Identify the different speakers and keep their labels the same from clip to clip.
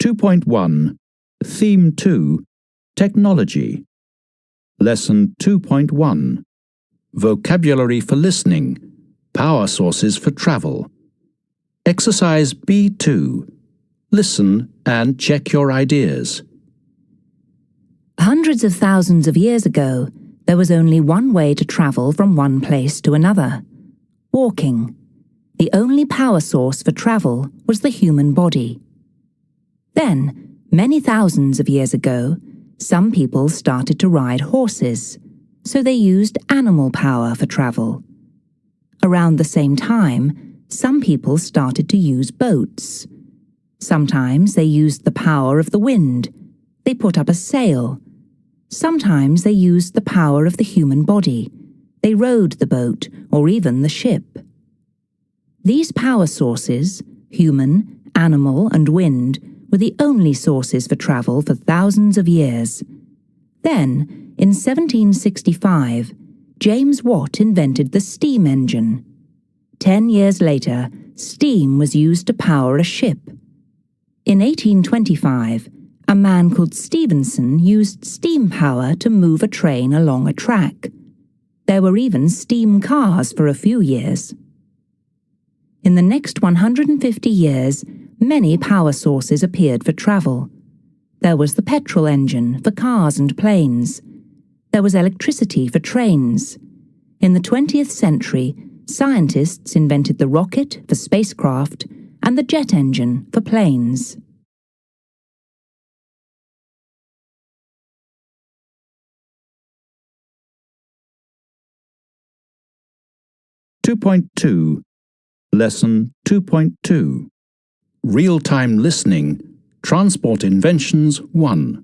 Speaker 1: 2.1 Theme 2 Technology Lesson 2.1 Vocabulary for Listening Power Sources for Travel Exercise B2 Listen and check your ideas.
Speaker 2: Hundreds of thousands of years ago, there was only one way to travel from one place to another: walking. The only power source for travel was the human body. Then, many thousands of years ago, some people started to ride horses, so they used animal power for travel. Around the same time, some people started to use boats. Sometimes they used the power of the wind. They put up a sail. Sometimes they used the power of the human body. They rowed the boat or even the ship. These power sources, human, animal, and wind, were the only sources for travel for thousands of years. Then, in 1765, James Watt invented the steam engine. 10 years later, steam was used to power a ship. In 1825, a man called Stephenson used steam power to move a train along a track. There were even steam cars for a few years. In the next 150 years, many power sources appeared for travel. There was the petrol engine for cars and planes. There was electricity for trains. In the 20th century, scientists invented the rocket for spacecraft and the jet engine for planes.
Speaker 1: Lesson 2.2 Real-Time Listening Transport Inventions 1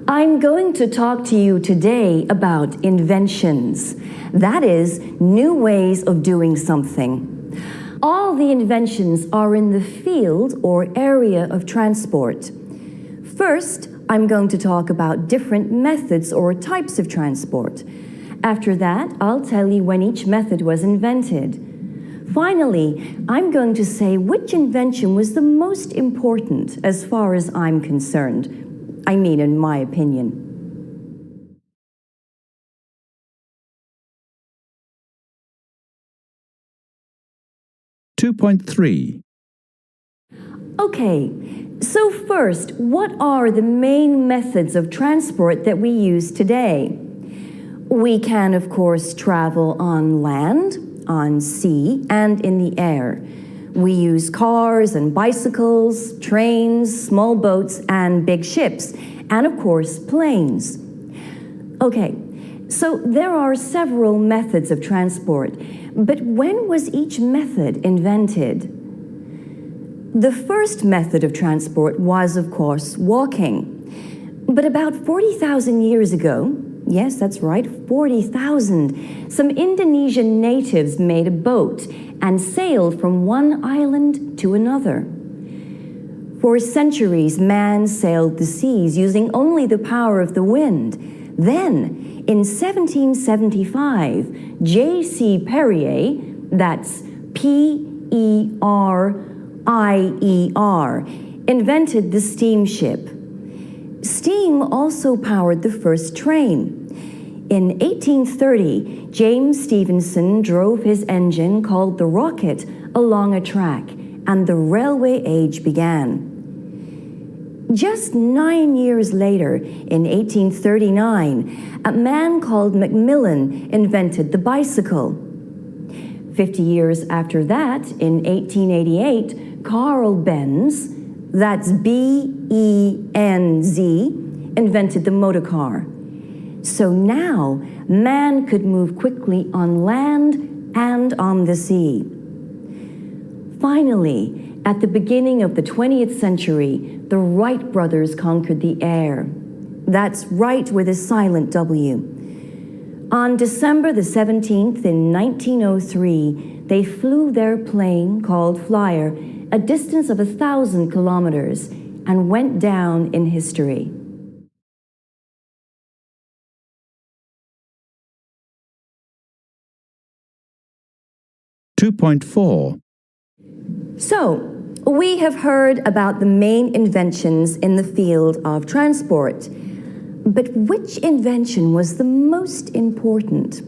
Speaker 3: I'm going to talk to you today about inventions. That is, new ways of doing something. All the inventions are in the field or area of transport. First, I'm going to talk about different methods or types of transport. After that, I'll tell you when each method was invented. Finally, I'm going to say which invention was the most important as far as I'm concerned. I mean, in my opinion. Okay, so first, what are the main methods of transport that we use today? We can, of course, travel on land, on sea, and in the air. We use cars and bicycles, trains, small boats, and big ships, and of course, planes. Okay, so there are several methods of transport, but when was each method invented? The first method of transport was, of course, walking. But about 40,000 years ago, yes, that's right, 40,000. Some Indonesian natives made a boat and sailed from one island to another. For centuries, man sailed the seas using only the power of the wind. Then, in 1775, J.C. Perrier, that's P-E-R-I-E-R, invented the steamship. Steam also powered the first train. In 1830, James Stephenson drove his engine called the rocket along a track, and the railway age began. Just 9 years later, in 1839, a man called Macmillan invented the bicycle. 50 years after that, in 1888, Carl Benz, that's B-E-N-Z, invented the motor car. So now, man could move quickly on land and on the sea. Finally, at the beginning of the 20th century, the Wright brothers conquered the air. That's right with a silent W. On December the 17th in 1903, they flew their plane called Flyer a distance of 1,000 kilometers and went down in history. So, We have heard about the main inventions in the field of transport. But which invention was the most important?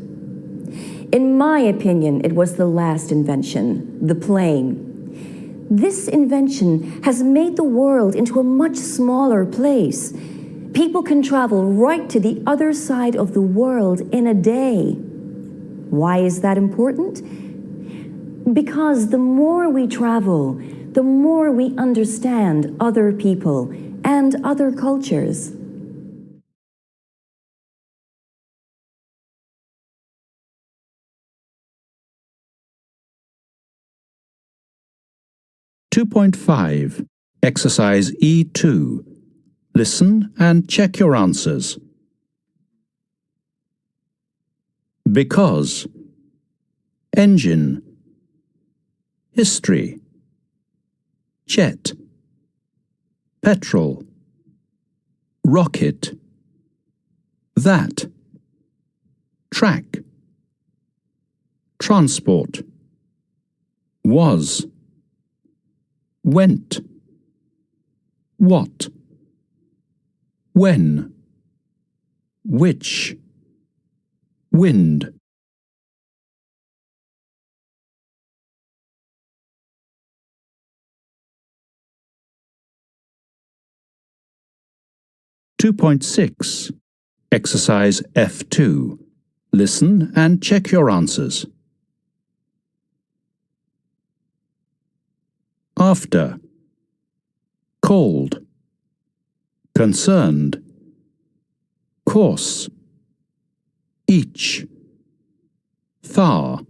Speaker 3: In my opinion, it was the last invention, the plane. This invention has made the world into a much smaller place. People can travel right to the other side of the world in a day. Why is that important? Because the more we travel, the more we understand other people and other cultures.
Speaker 1: 2.5 Exercise E2. Listen and check your answers. Because. Engine. History. Jet. Petrol. Rocket. That. Track. Transport. Was. Went. What. When. Which. Wind. (2.6) Exercise F2. Listen and check your answers. After. Cold. Concerned. Course. Each. Far.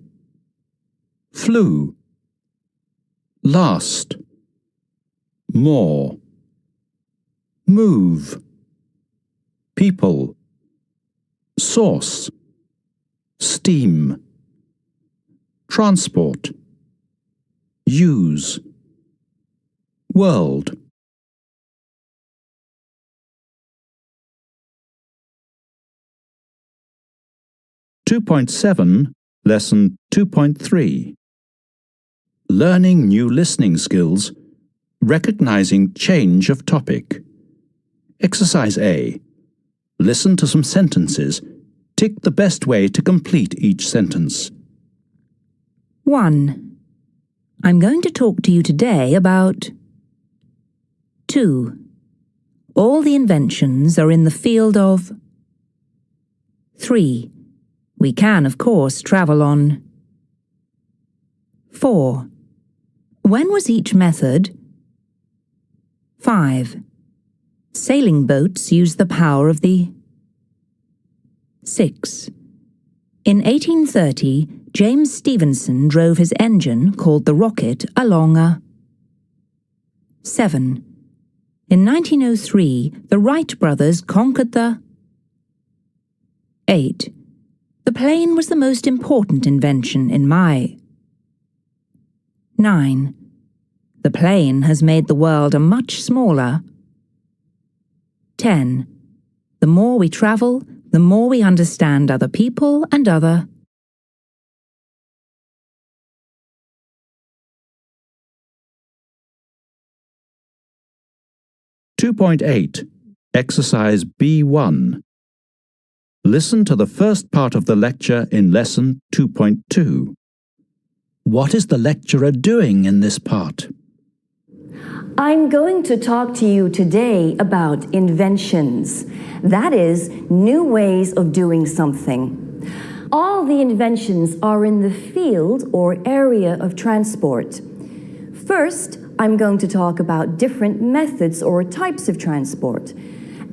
Speaker 1: Flew. Last. More. Move. People. Source. Steam. Transport. Use. World. (2.7) Lesson 2.3. Learning new listening skills, recognizing change of topic. Exercise A. Listen to some sentences. Tick the best way to complete each sentence.
Speaker 2: 1. I'm going to talk to you today about 2. All the inventions are in the field of 3. We can, of course, travel on 4. When was each method? 5. Sailing boats use the power of the 6. In 1830, James Stephenson drove his engine, called the rocket, along a 7. In 1903, the Wright brothers conquered the 8. The plane was the most important invention in my 9. The plane has made the world a much smaller 10. The more we travel, the more we understand other people and other
Speaker 1: 2.8 Exercise B1. Listen to the first part of the lecture in Lesson 2.2. What is the lecturer doing in this part?
Speaker 3: I'm going to talk to you today about inventions. That is, new ways of doing something. All the inventions are in the field or area of transport. First, I'm going to talk about different methods or types of transport.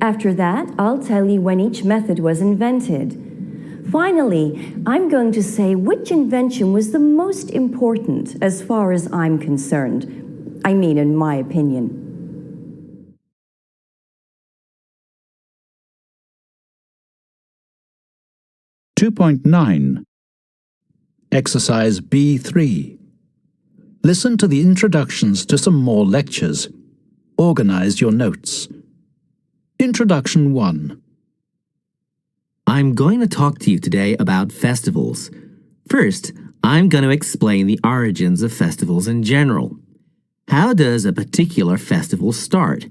Speaker 3: After that, I'll tell you when each method was invented. Finally, I'm going to say which invention was the most important as far as I'm concerned. I mean, in my opinion.
Speaker 1: (2.9) Exercise B3. Listen to the introductions to some more lectures. Organize your notes. Introduction 1.
Speaker 4: I'm going to talk to you today about festivals. First, I'm going to explain the origins of festivals in general. How does a particular festival start?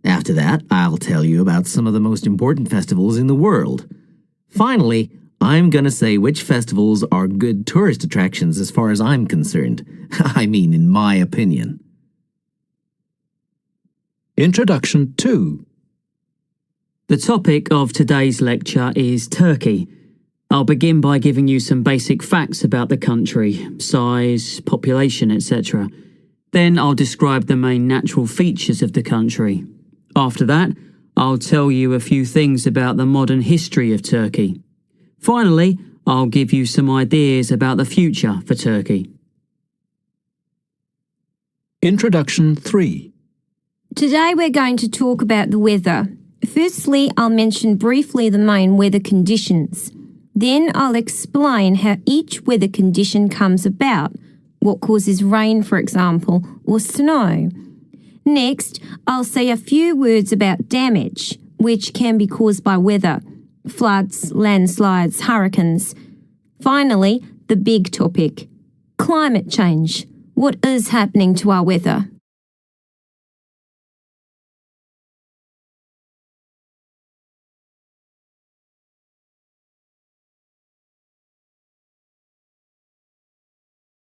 Speaker 4: After that, I'll tell you about some of the most important festivals in the world. Finally, I'm going to say which festivals are good tourist attractions as far as I'm concerned. I mean, in my opinion.
Speaker 1: Introduction 2.
Speaker 5: The topic of today's lecture is Turkey. I'll begin by giving you some basic facts about the country, size, population, etc. Then I'll describe the main natural features of the country. After that, I'll tell you a few things about the modern history of Turkey. Finally, I'll give you some ideas about the future for Turkey.
Speaker 1: Introduction 3.
Speaker 6: Today we're going to talk about the weather. Firstly, I'll mention briefly the main weather conditions. Then I'll explain how each weather condition comes about, what causes rain, for example, or snow. Next, I'll say a few words about damage, which can be caused by weather, floods, landslides, hurricanes. Finally, the big topic, climate change. What is happening to our weather?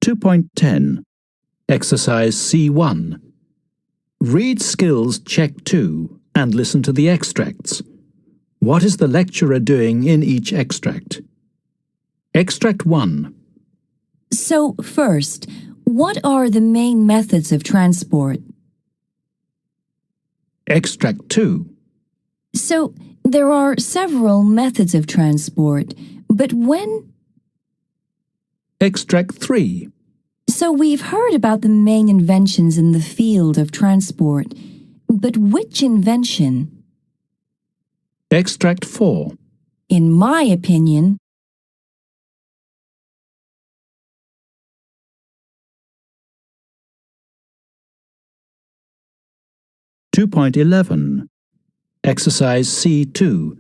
Speaker 1: (2.10) Exercise C1. Read skills check 2 and listen to the extracts. What is the lecturer doing in each extract? Extract 1.
Speaker 3: So, first, what are the main methods of transport?
Speaker 1: Extract 2.
Speaker 3: So, there are several methods of transport, but when?
Speaker 1: Extract 3.
Speaker 3: So, we've heard about the main inventions in the field of transport, but which invention?
Speaker 1: Extract 4.
Speaker 3: In my opinion,
Speaker 1: (2.11) Exercise C2.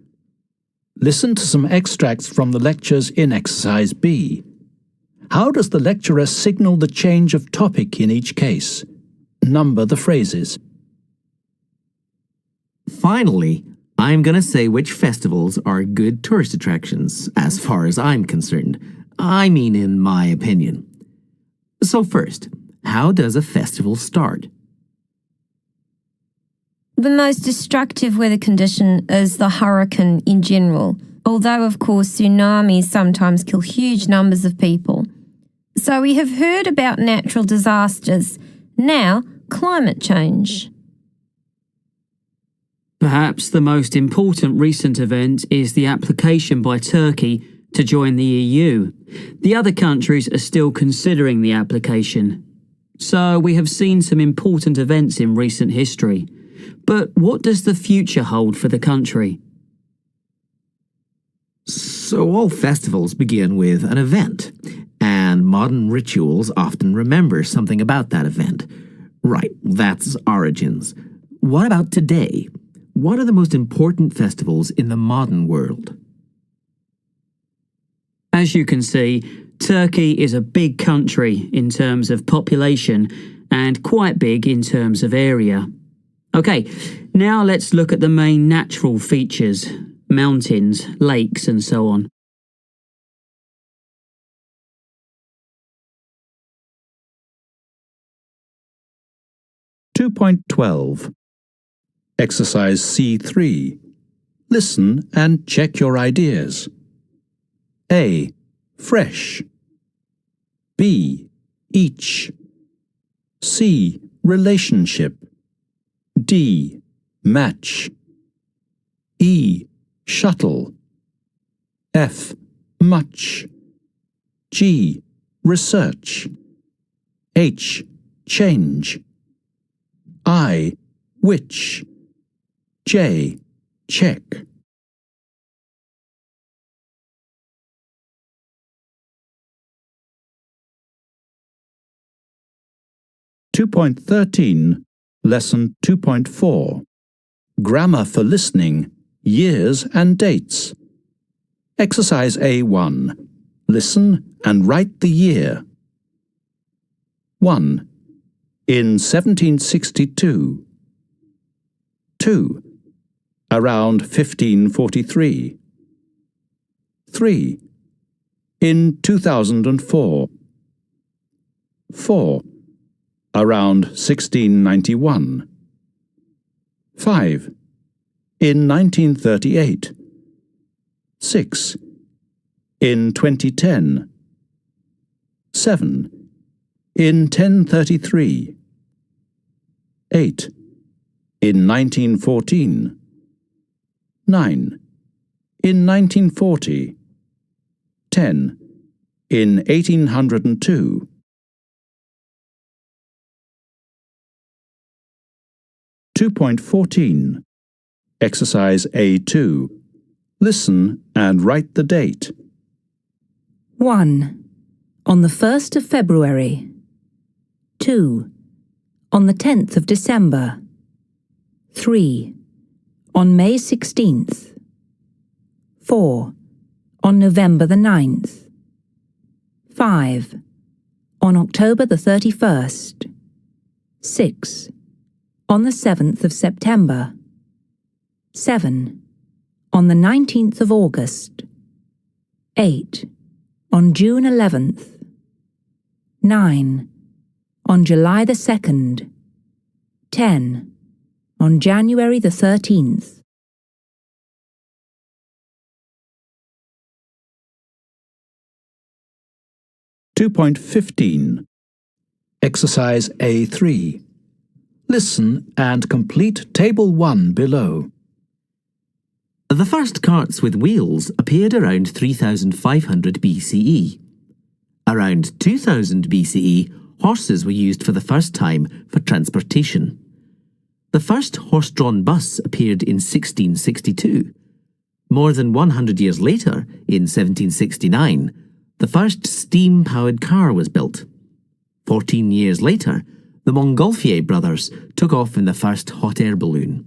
Speaker 1: Listen to some extracts from the lectures in Exercise B. How does the lecturer signal the change of topic in each case? Number the phrases.
Speaker 4: Finally, I'm going to say which festivals are good tourist attractions, as far as I'm concerned. I mean, in my opinion. So first, how does a festival start?
Speaker 6: The most destructive weather condition is the hurricane in general, although of course tsunamis sometimes kill huge numbers of people. So we have heard about natural disasters. Now, climate change.
Speaker 5: Perhaps the most important recent event is the application by Turkey to join the EU. The other countries are still considering the application. So we have seen some important events in recent history. But what does the future hold for the country?
Speaker 4: So all festivals begin with an event, and modern rituals often remember something about that event. Right, that's origins. What about today? What are the most important festivals in the modern world?
Speaker 5: As you can see, Turkey is a big country in terms of population and quite big in terms of area. Okay, now let's look at the main natural features, mountains, lakes and so on.
Speaker 1: (2.12) Exercise C3. Listen and check your ideas. A. Fresh. B. Each. C. Relationship. D. Match. E. Shuttle. F. Much. G. Research. H. Change. I. Which. J. Check. (2.13) Lesson 2.4. Grammar for listening, years and dates. Exercise A1. Listen and write the year. 1. in 1762. 2. Around 1543. 3. In 2004. 4. Around 1691. 5. In 1938. 6. In 2010. 7. In 1033. 8. In 1914. 9. In 1940. 10. In 1802. (2.14) Exercise A2. Listen and write the date.
Speaker 2: 1. On the 1st of February. 2. On the 10th of December. 3. On May 16th. 4. On November the 9th. 5. On October the 31st. 6. On the 7th of September. 7. On the 19th of August. 8. On June 11th. 9. On July the 2nd. 10. On January the 13th.
Speaker 1: (2.15) Exercise A3. Listen and complete Table 1 below.
Speaker 4: The first carts with wheels appeared around 3500 BCE. Around 2000 BCE, horses were used for the first time for transportation. The first horse-drawn bus appeared in 1662. More than 100 years later, in 1769, the first steam-powered car was built. 14 years later, the Montgolfier brothers took off in the first hot air balloon.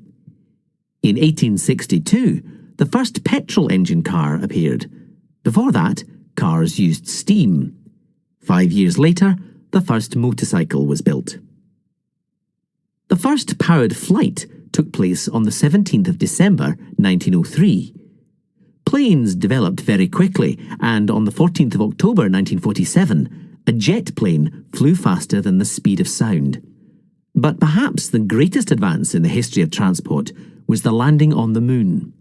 Speaker 4: In 1862, the first petrol engine car appeared. Before that, cars used steam. 5 years later, the first motorcycle was built. The first powered flight took place on the 17th of December 1903. Planes developed very quickly, and on the 14th of October 1947, a jet plane flew faster than the speed of sound. But perhaps the greatest advance in the history of transport was the landing on the moon.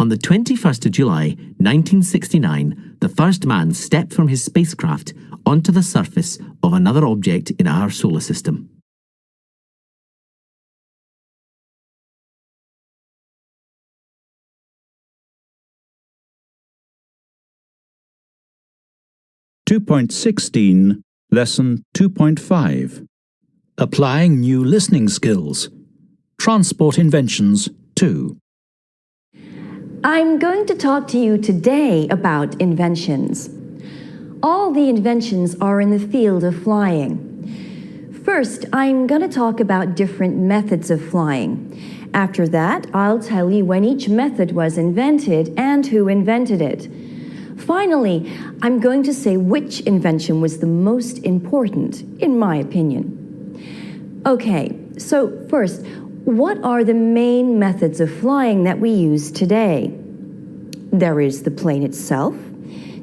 Speaker 4: On the 21st of July 1969, the first man stepped from his spacecraft onto the surface of another object in our solar system.
Speaker 1: (2.16) Lesson 2.5. Applying new listening skills. Transport inventions 2.
Speaker 3: I'm going to talk to you today about inventions. All the inventions are in the field of flying. First, I'm going to talk about different methods of flying. After that, I'll tell you when each method was invented and who invented it. Finally, I'm going to say which invention was the most important, in my opinion. Okay, so first, what are the main methods of flying that we use today? There is the plane itself,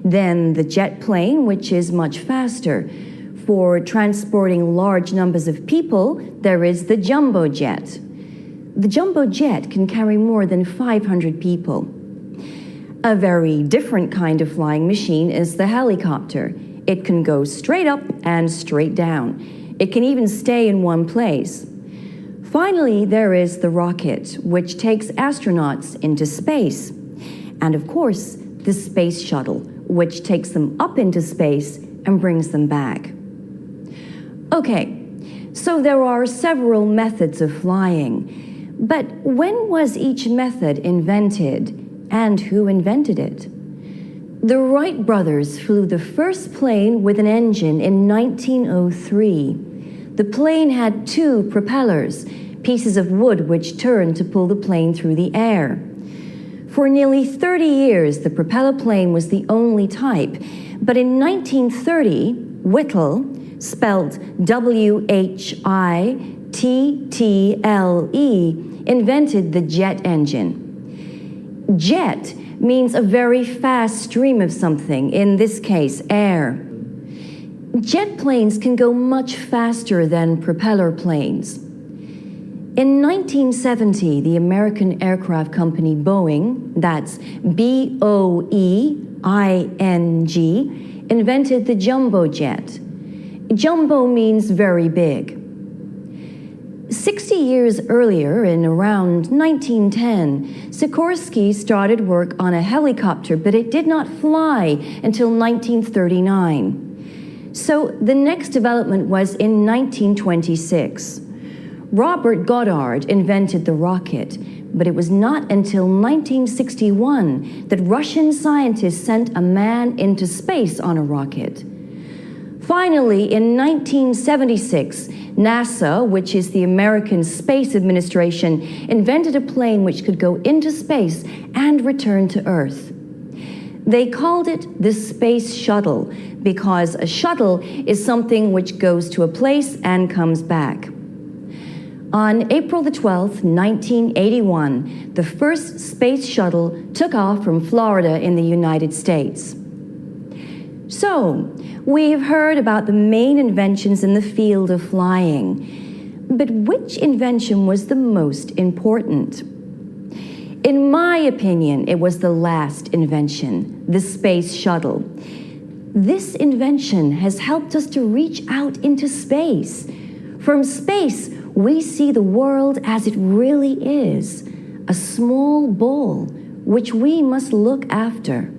Speaker 3: then the jet plane, which is much faster. For transporting large numbers of people, there is the jumbo jet. The jumbo jet can carry more than 500 people. A very different kind of flying machine is the helicopter. It can go straight up and straight down. It can even stay in one place. Finally, there is the rocket, which takes astronauts into space. And of course, the space shuttle, which takes them up into space and brings them back. Okay, so there are several methods of flying. But when was each method invented? And who invented it? The Wright brothers flew the first plane with an engine in 1903. The plane had 2 propellers, pieces of wood which turned to pull the plane through the air. For nearly 30 years, the propeller plane was the only type, but in 1930, Whittle spelled Whittle, invented the jet engine. Jet means a very fast stream of something, in this case, air. Jet planes can go much faster than propeller planes. In 1970, the American aircraft company Boeing, that's B-O-E-I-N-G, invented the jumbo jet. Jumbo means very big. 60 years earlier, in around 1910, Sikorsky started work on a helicopter, but it did not fly until 1939. So the next development was in 1926. Robert Goddard invented the rocket, but it was not until 1961 that Russian scientists sent a man into space on a rocket. Finally, in 1976, NASA, which is the American Space Administration, invented a plane which could go into space and return to Earth. They called it the Space Shuttle because a shuttle is something which goes to a place and comes back. On April the 12th, 1981, the first space shuttle took off from Florida in the United States. So, we've heard about the main inventions in the field of flying, but which invention was the most important? In my opinion, it was the last invention, the space shuttle. This invention has helped us to reach out into space. From space, we see the world as it really is, a small ball which we must look after.